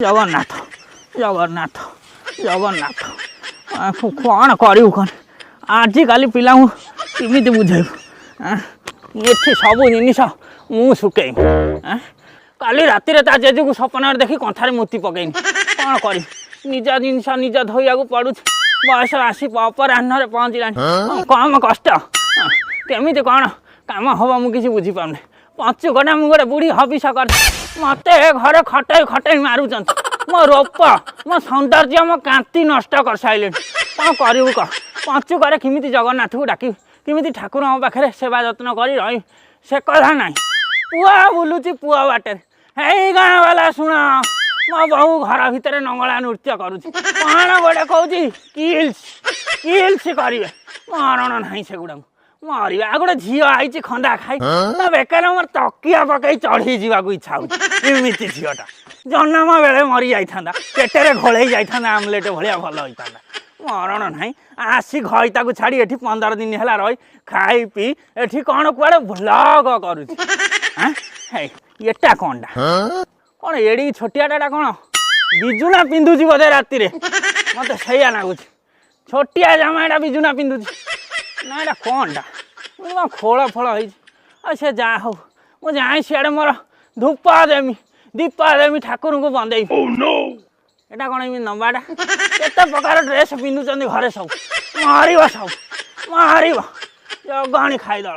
जगन्नाथ जगन्नाथ जगन्नाथ कौन करू कौन आजिकल पिला केमी बुझेबू ये सब जिनिस मु सुकेम काली राति ता जेजू को सपन देखी कंथार मूर्ति पकईनी कौन कर निज जिनस निज धोया पड़ू बयस आसी अपराह्न पहुँचलानी कम कष्ट केमी कौन काम हम मुझे बुझीपारे पंचुकटा मुझे गोटे बुढ़ी हबिष कर मत घर खटई खटई मारुंच मो रूप मो सौंदर्य मो कांति नष्ट कर सारे कौन करू कह पंचुक केमी जगन्नाथ को डाक केमी ठाकुर पाखे सेवा जत्न कर रही से कथा ना पुआ बुलूची पुआ बाटे हे गाँ वाला शुण मो बहु घर भितर नंगला नृत्य करुच्ची कौन गोटे कौची किल्स किल्स करेंगे मरण ना से गुड़ा मर आ गोटे झील आई खंदा खाई ना बेकार मोर तकिया पकई चढ़ी जावाक इच्छा होती झीलटा जन्म बेले मरी जाता पेटे घोल जाता आमलेट भाया भल होता मरण ना आसी घईता को छाड़ी एठी 15 दिन है रही खाई पी एठी कौन कुआड़े ब्लॉग करुटा कौनटा कौन एड़ी छोटियाटा कौन बिजुना पिंधुची बोधे राति मत से लगुच छोटिया जामा एटा बिजुना पिंधुची ना एटा कौनटा खोल फल हो से जा हो मुझे जाए सियाड़े मोर धूपा देमी दीपा देमी ठाकुर को बंदे एटा कौन एम नंबाटा केते प्रकार ड्रेस पिंधुचंदी घरे सब मारिबा सब मारिबा जगणी खाईदल।